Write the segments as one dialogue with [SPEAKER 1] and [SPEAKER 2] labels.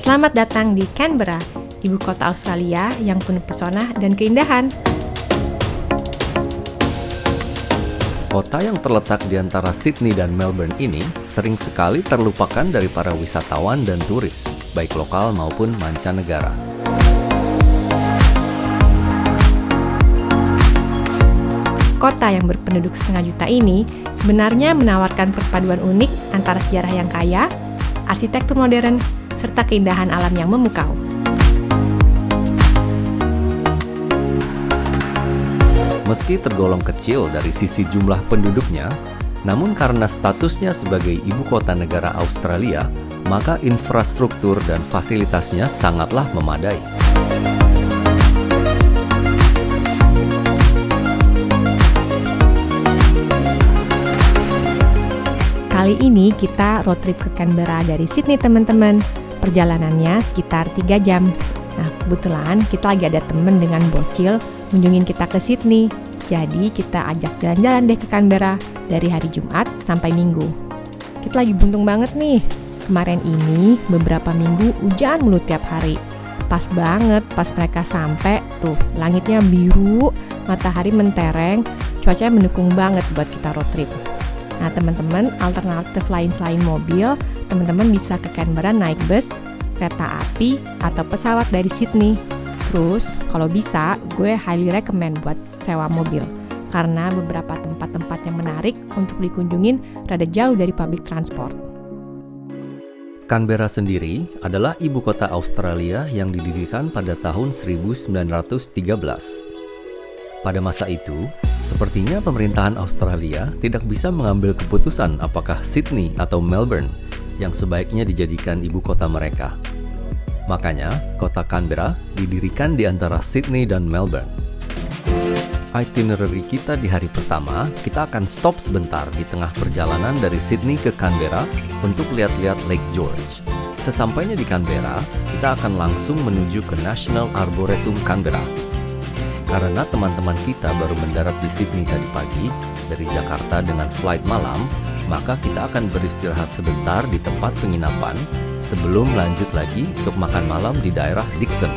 [SPEAKER 1] Selamat datang di Canberra, ibu kota Australia yang penuh pesona dan keindahan.
[SPEAKER 2] Kota yang terletak di antara Sydney dan Melbourne ini sering sekali terlupakan dari para wisatawan dan turis, baik lokal maupun mancanegara.
[SPEAKER 1] Kota yang berpenduduk 500.000 juta ini sebenarnya menawarkan perpaduan unik antara sejarah yang kaya, arsitektur modern, serta keindahan alam yang memukau.
[SPEAKER 2] Meski tergolong kecil dari sisi jumlah penduduknya, namun karena statusnya sebagai ibu kota negara Australia, maka infrastruktur dan fasilitasnya sangatlah memadai.
[SPEAKER 1] Kali ini kita road trip ke Canberra dari Sydney, teman-teman. Perjalanannya sekitar 3 jam. Nah, kebetulan kita lagi ada temen dengan bocil kunjungin kita ke Sydney. Jadi kita ajak jalan-jalan deh ke Canberra dari hari Jumat sampai Minggu. Kita lagi beruntung banget nih. Kemarin ini beberapa minggu hujan mulu tiap hari. Pas banget pas mereka sampai tuh langitnya biru, matahari mentereng, cuacanya mendukung banget buat kita road trip. Nah teman-teman, alternatif lain selain mobil, teman-teman bisa ke Canberra naik bus, kereta api, atau pesawat dari Sydney. Terus, kalau bisa, gue highly recommend buat sewa mobil. Karena beberapa tempat-tempat yang menarik untuk dikunjungin rada jauh dari public transport.
[SPEAKER 2] Canberra sendiri adalah ibu kota Australia yang didirikan pada tahun 1913. Pada masa itu, sepertinya pemerintahan Australia tidak bisa mengambil keputusan apakah Sydney atau Melbourne yang sebaiknya dijadikan ibu kota mereka. Makanya, kota Canberra didirikan di antara Sydney dan Melbourne. Itinerary kita di hari pertama, kita akan stop sebentar di tengah perjalanan dari Sydney ke Canberra untuk lihat-lihat Lake George. Sesampainya di Canberra, kita akan langsung menuju ke National Arboretum Canberra. Karena teman-teman kita baru mendarat di Sydney tadi pagi dari Jakarta dengan flight malam, maka kita akan beristirahat sebentar di tempat penginapan sebelum lanjut lagi untuk makan malam di daerah Dickson.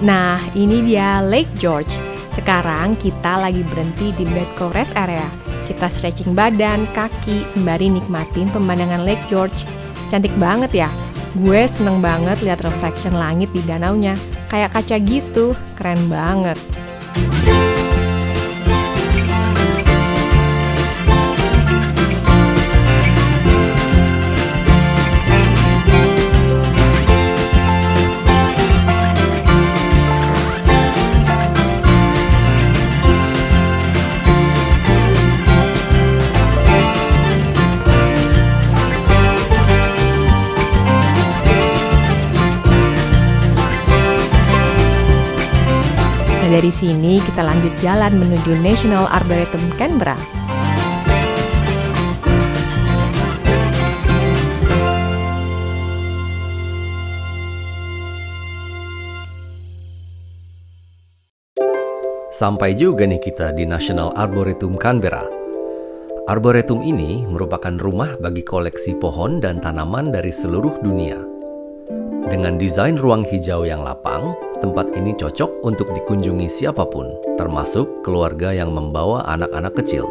[SPEAKER 1] Nah, ini dia Lake George. Sekarang kita lagi berhenti di Medco Rest Area. Kita stretching badan, kaki, sembari nikmatin pemandangan Lake George. Cantik banget ya. Gue seneng banget lihat reflection langit di danaunya. Kayak kaca gitu, keren banget. Nah, dari sini kita lanjut jalan menuju National Arboretum Canberra.
[SPEAKER 2] Sampai juga nih kita di National Arboretum Canberra. Arboretum ini merupakan rumah bagi koleksi pohon dan tanaman dari seluruh dunia. Dengan desain ruang hijau yang lapang, tempat ini cocok untuk dikunjungi siapapun, termasuk keluarga yang membawa anak-anak kecil.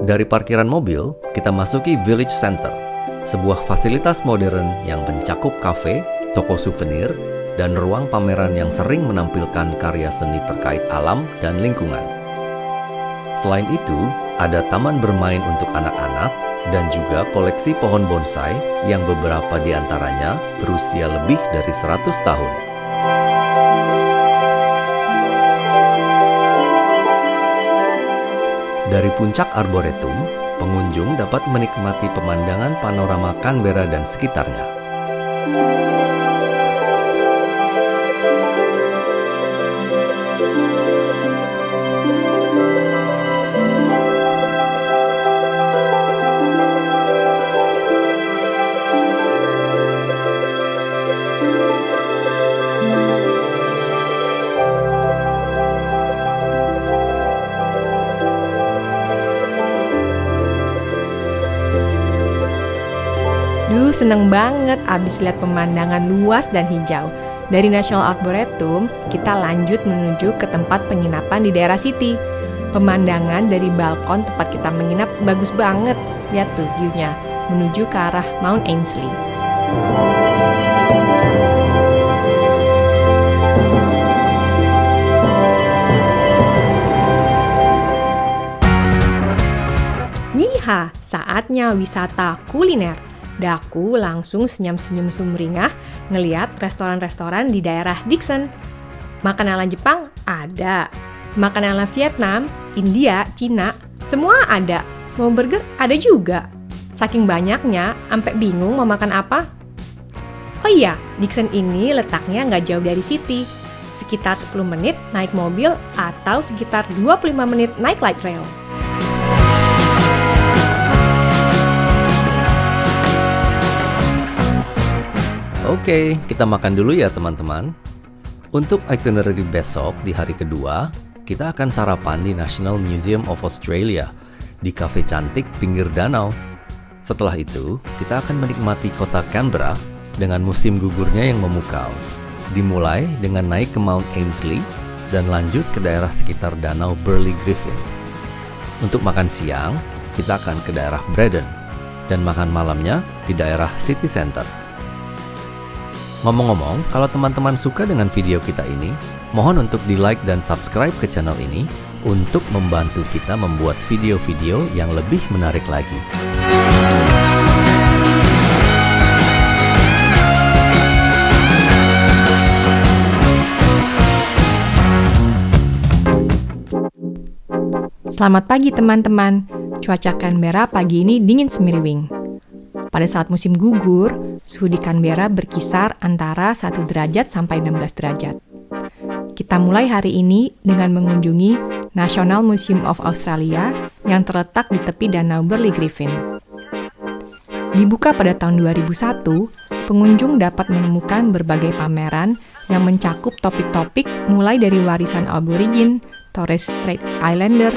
[SPEAKER 2] Dari parkiran mobil, kita masuki Village Center, sebuah fasilitas modern yang mencakup kafe, toko souvenir, dan ruang pameran yang sering menampilkan karya seni terkait alam dan lingkungan. Selain itu, ada taman bermain untuk anak-anak dan juga koleksi pohon bonsai yang beberapa di antaranya berusia lebih dari 100 tahun. Dari puncak Arboretum, pengunjung dapat menikmati pemandangan panorama Canberra dan sekitarnya.
[SPEAKER 1] Seneng banget abis lihat pemandangan luas dan hijau. Dari National Arboretum, kita lanjut menuju ke tempat penginapan di daerah City. Pemandangan dari balkon tempat kita menginap bagus banget. Lihat tuh view-nya, menuju ke arah Mount Ainslie. Yiha, saatnya wisata kuliner. Daku langsung senyum-senyum sumringah ngeliat restoran-restoran di daerah Dixon. Makanan ala Jepang ada, makanan ala Vietnam, India, Cina, semua ada. Mau burger ada juga. Saking banyaknya, sampai bingung mau makan apa. Oh iya, Dixon ini letaknya nggak jauh dari City. Sekitar 10 menit naik mobil atau sekitar 25 menit naik light rail.
[SPEAKER 2] Oke, kita makan dulu ya teman-teman. Untuk itinerary besok di hari kedua, kita akan sarapan di National Museum of Australia di kafe cantik pinggir danau. Setelah itu, kita akan menikmati kota Canberra dengan musim gugurnya yang memukau. Dimulai dengan naik ke Mount Ainslie dan lanjut ke daerah sekitar danau Burley Griffin. Untuk makan siang, kita akan ke daerah Braddon dan makan malamnya di daerah City Centre. Ngomong-ngomong, kalau teman-teman suka dengan video kita ini, mohon untuk di-like dan subscribe ke channel ini untuk membantu kita membuat video-video yang lebih menarik lagi.
[SPEAKER 1] Selamat pagi teman-teman. Cuaca Canberra pagi ini dingin semiriwing. Pada saat musim gugur, suhu di Canberra berkisar antara 1 derajat sampai 16 derajat. Kita mulai hari ini dengan mengunjungi National Museum of Australia yang terletak di tepi danau Burley Griffin. Dibuka pada tahun 2001, pengunjung dapat menemukan berbagai pameran yang mencakup topik-topik mulai dari warisan Aborigin, Torres Strait Islander,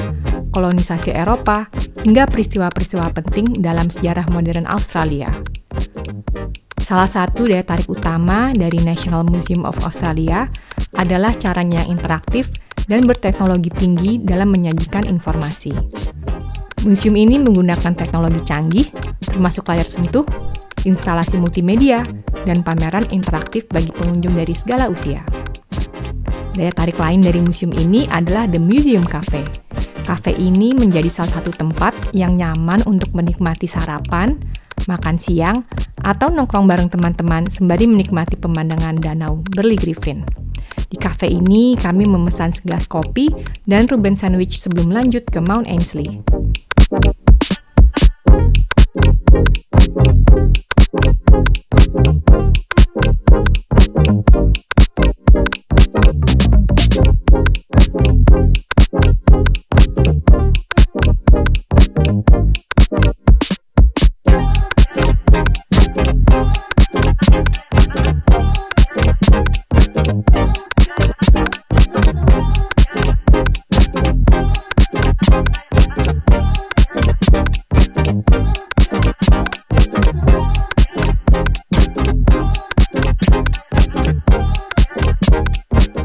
[SPEAKER 1] kolonisasi Eropa, hingga peristiwa-peristiwa penting dalam sejarah modern Australia. Salah satu daya tarik utama dari National Museum of Australia adalah caranya yang interaktif dan berteknologi tinggi dalam menyajikan informasi. Museum ini menggunakan teknologi canggih, termasuk layar sentuh, instalasi multimedia, dan pameran interaktif bagi pengunjung dari segala usia. Daya tarik lain dari museum ini adalah The Museum Cafe. Cafe ini menjadi salah satu tempat yang nyaman untuk menikmati sarapan, makan siang, atau nongkrong bareng teman-teman sembari menikmati pemandangan danau Burley Griffin. Di cafe ini, kami memesan segelas kopi dan Reuben sandwich sebelum lanjut ke Mount Ainslie.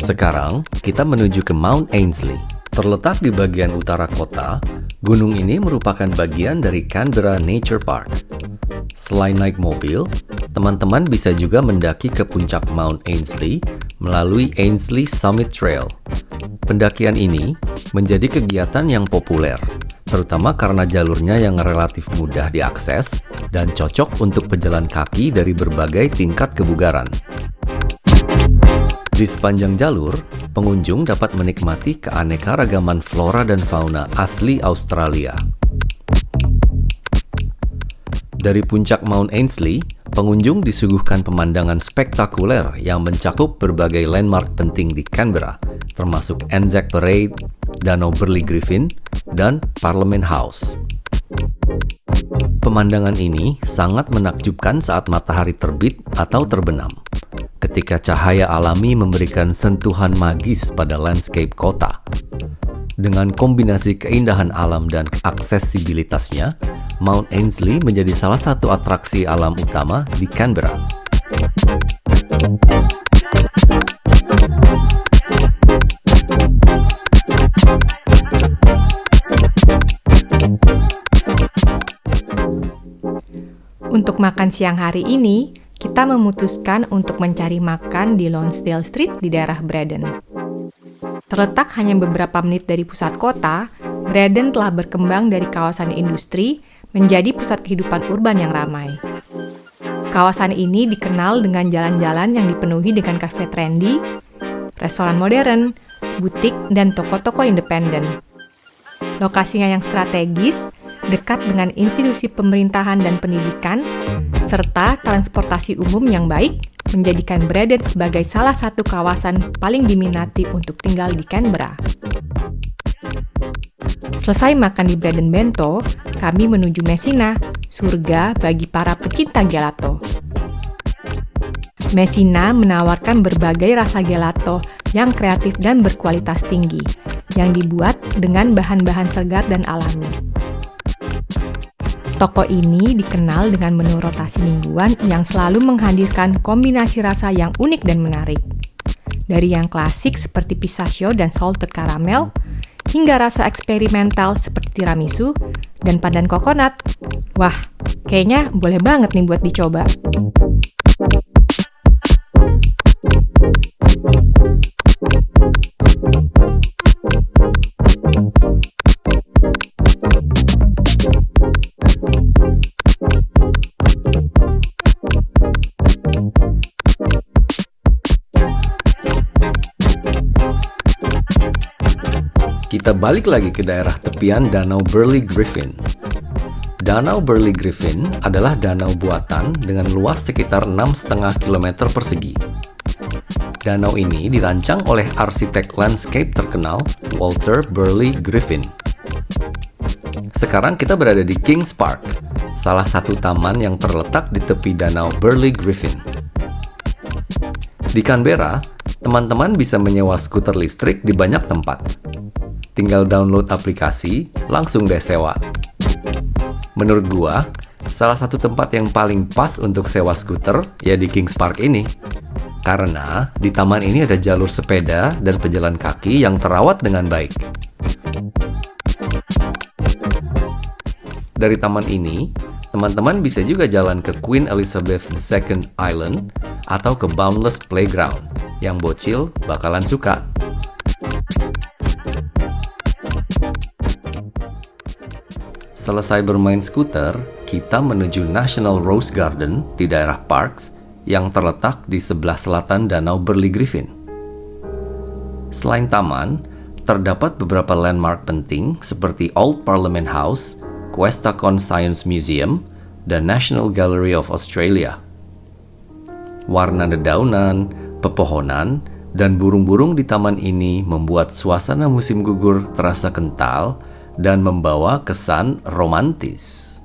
[SPEAKER 2] Sekarang, kita menuju ke Mount Ainslie. Terletak di bagian utara kota, gunung ini merupakan bagian dari Canberra Nature Park. Selain naik mobil, teman-teman bisa juga mendaki ke puncak Mount Ainslie melalui Ainslie Summit Trail. Pendakian ini menjadi kegiatan yang populer, terutama karena jalurnya yang relatif mudah diakses dan cocok untuk pejalan kaki dari berbagai tingkat kebugaran. Di sepanjang jalur, pengunjung dapat menikmati keanekaragaman flora dan fauna asli Australia. Dari puncak Mount Ainslie, pengunjung disuguhkan pemandangan spektakuler yang mencakup berbagai landmark penting di Canberra, termasuk Anzac Parade, Danau Burley Griffin, dan Parliament House. Pemandangan ini sangat menakjubkan saat matahari terbit atau terbenam, ketika cahaya alami memberikan sentuhan magis pada landscape kota. Dengan kombinasi keindahan alam dan aksesibilitasnya, Mount Ainslie menjadi salah satu atraksi alam utama di Canberra.
[SPEAKER 1] Untuk makan siang hari ini, kita memutuskan untuk mencari makan di Lonsdale Street di daerah Braddon. Terletak hanya beberapa menit dari pusat kota, Braddon telah berkembang dari kawasan industri menjadi pusat kehidupan urban yang ramai. Kawasan ini dikenal dengan jalan-jalan yang dipenuhi dengan kafe trendy, restoran modern, butik, dan toko-toko independen. Lokasinya yang strategis, dekat dengan institusi pemerintahan dan pendidikan, serta transportasi umum yang baik, menjadikan Braddon sebagai salah satu kawasan paling diminati untuk tinggal di Canberra. Selesai makan di Braddon Bento, kami menuju Messina, surga bagi para pecinta gelato. Messina menawarkan berbagai rasa gelato yang kreatif dan berkualitas tinggi, yang dibuat dengan bahan-bahan segar dan alami. Toko ini dikenal dengan menu rotasi mingguan yang selalu menghadirkan kombinasi rasa yang unik dan menarik. Dari yang klasik seperti pistachio dan salted caramel, hingga rasa eksperimental seperti tiramisu dan pandan kokonat. Wah, kayaknya boleh banget nih buat dicoba.
[SPEAKER 2] Kita balik lagi ke daerah tepian Danau Burley Griffin. Danau Burley Griffin adalah danau buatan dengan luas sekitar 6,5 km persegi. Danau ini dirancang oleh arsitek landscape terkenal Walter Burley Griffin. Sekarang kita berada di Kings Park, salah satu taman yang terletak di tepi Danau Burley Griffin. Di Canberra, teman-teman bisa menyewa skuter listrik di banyak tempat. Tinggal download aplikasi, langsung deh sewa. Menurut gua, salah satu tempat yang paling pas untuk sewa skuter ya di Kings Park ini. Karena di taman ini ada jalur sepeda dan pejalan kaki yang terawat dengan baik. Dari taman ini, teman-teman bisa juga jalan ke Queen Elizabeth II Island atau ke Boundless Playground, yang bocil bakalan suka. Selesai bermain skuter, kita menuju National Rose Garden di daerah Parkes yang terletak di sebelah selatan Danau Burley Griffin. Selain taman, terdapat beberapa landmark penting seperti Old Parliament House, Questacon Science Museum, dan National Gallery of Australia. Warna dedaunan, pepohonan, dan burung-burung di taman ini membuat suasana musim gugur terasa kental dan membawa kesan romantis.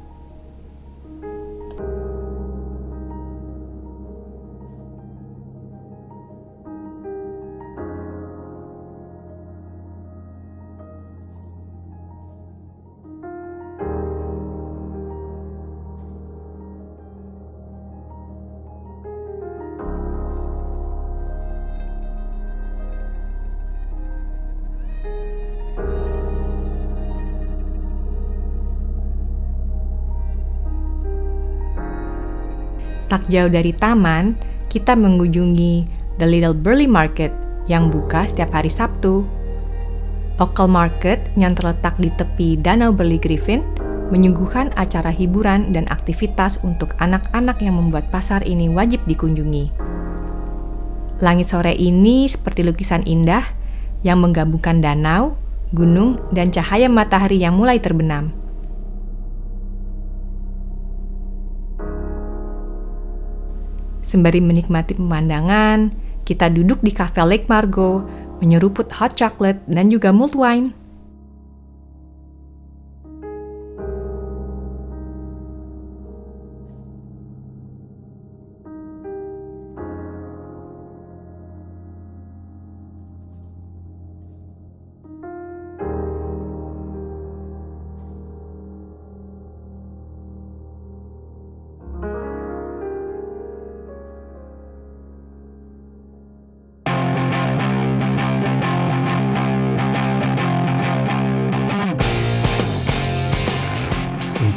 [SPEAKER 1] Tak jauh dari taman, kita mengunjungi The Little Burley Market yang buka setiap hari Sabtu. Local market yang terletak di tepi Danau Burley Griffin menyuguhkan acara hiburan dan aktivitas untuk anak-anak yang membuat pasar ini wajib dikunjungi. Langit sore ini seperti lukisan indah yang menggabungkan danau, gunung, dan cahaya matahari yang mulai terbenam. Sembari menikmati pemandangan, kita duduk di Cafe Lake Margot, menyeruput hot chocolate dan juga mulled wine.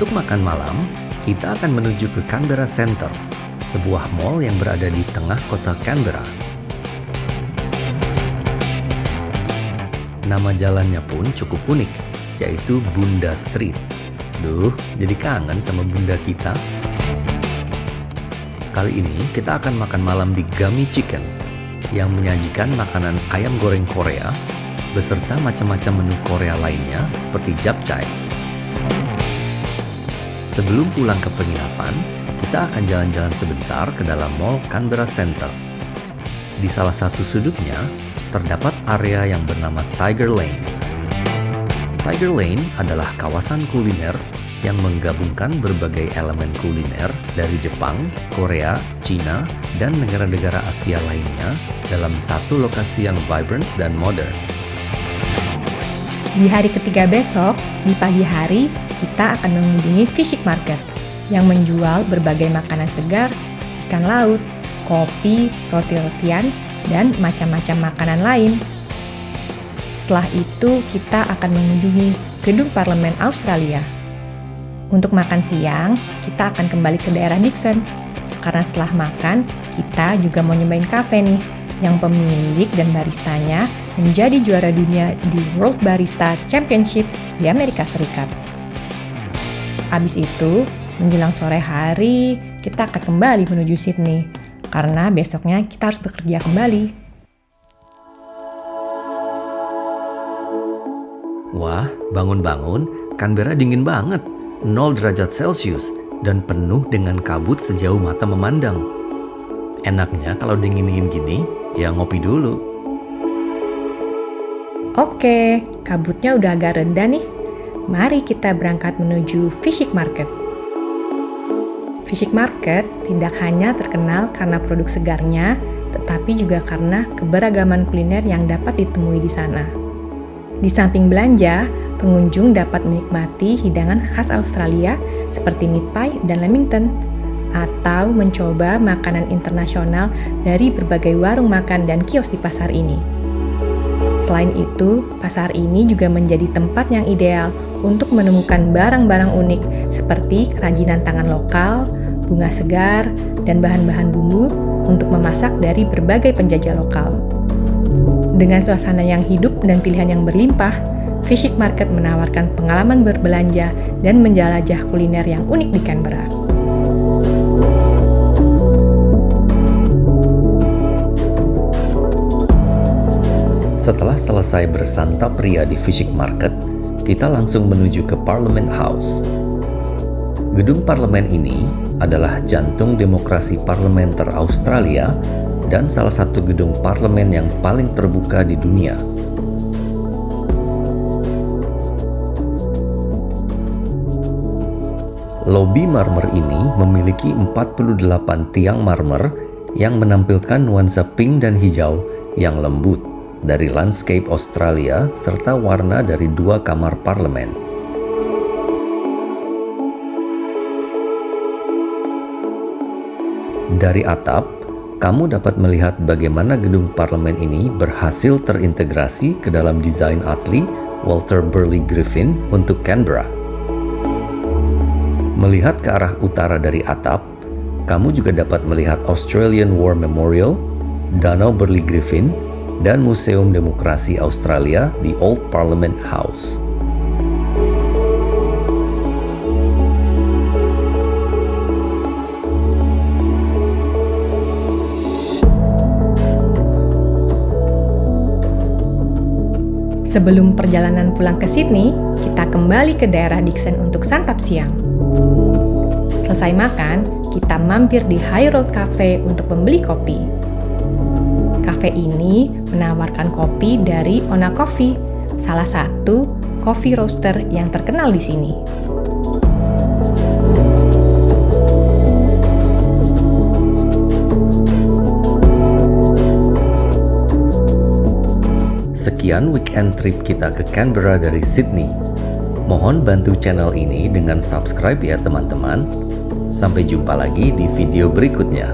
[SPEAKER 2] Untuk makan malam, kita akan menuju ke Canberra Centre, sebuah mall yang berada di tengah kota Canberra. Nama jalannya pun cukup unik, yaitu Bunda Street. Duh, jadi kangen sama bunda kita. Kali ini kita akan makan malam di Gummy Chicken, yang menyajikan makanan ayam goreng Korea, beserta macam-macam menu Korea lainnya seperti japchae. Sebelum pulang ke penginapan, kita akan jalan-jalan sebentar ke dalam mall Canberra Centre. Di salah satu sudutnya, terdapat area yang bernama Tiger Lane. Tiger Lane adalah kawasan kuliner yang menggabungkan berbagai elemen kuliner dari Jepang, Korea, Cina, dan negara-negara Asia lainnya dalam satu lokasi yang vibrant dan modern.
[SPEAKER 1] Di hari ketiga besok, di pagi hari, kita akan mengunjungi Fish Market yang menjual berbagai makanan segar, ikan laut, kopi, roti-rotian, dan macam-macam makanan lain. Setelah itu, kita akan mengunjungi Gedung Parlemen Australia. Untuk makan siang, kita akan kembali ke daerah Dickson. Karena setelah makan, kita juga mau nyobain kafe nih, yang pemilik dan baristanya menjadi juara dunia di World Barista Championship di Amerika Serikat. Abis itu, menjelang sore hari, kita akan kembali menuju Sydney, karena besoknya kita harus bekerja kembali.
[SPEAKER 2] Wah, bangun-bangun, Canberra dingin banget. 0 derajat Celcius dan penuh dengan kabut sejauh mata memandang. Enaknya kalau dingin-dingin gini, ya ngopi dulu.
[SPEAKER 1] Oke, kabutnya udah agak reda nih. Mari kita berangkat menuju Fish Market. Fish Market tidak hanya terkenal karena produk segarnya, tetapi juga karena keberagaman kuliner yang dapat ditemui di sana. Di samping belanja, pengunjung dapat menikmati hidangan khas Australia seperti meat pie dan lamington, atau mencoba makanan internasional dari berbagai warung makan dan kios di pasar ini. Selain itu, pasar ini juga menjadi tempat yang ideal untuk menemukan barang-barang unik seperti kerajinan tangan lokal, bunga segar, dan bahan-bahan bumbu untuk memasak dari berbagai penjajah lokal. Dengan suasana yang hidup dan pilihan yang berlimpah, Fish Market menawarkan pengalaman berbelanja dan menjelajah kuliner yang unik di Canberra.
[SPEAKER 2] Setelah selesai bersantap ria di Fish Market, kita langsung menuju ke Parliament House. Gedung parlemen ini adalah jantung demokrasi parlementer Australia dan salah satu gedung parlemen yang paling terbuka di dunia. Lobi marmer ini memiliki 48 tiang marmer yang menampilkan nuansa pink dan hijau yang lembut dari landscape Australia serta warna dari 2 kamar parlemen. Dari atap, kamu dapat melihat bagaimana gedung parlemen ini berhasil terintegrasi ke dalam desain asli Walter Burley Griffin untuk Canberra. Melihat ke arah utara dari atap, kamu juga dapat melihat Australian War Memorial, Danau Burley Griffin, dan Museum Demokrasi Australia di Old Parliament House.
[SPEAKER 1] Sebelum perjalanan pulang ke Sydney, kita kembali ke daerah Dickson untuk santap siang. Selesai makan, kita mampir di High Road Cafe untuk membeli kopi. Cafe ini menawarkan kopi dari Ona Coffee, salah satu coffee roaster yang terkenal di sini.
[SPEAKER 2] Sekian weekend trip kita ke Canberra dari Sydney. Mohon bantu channel ini dengan subscribe ya teman-teman. Sampai jumpa lagi di video berikutnya.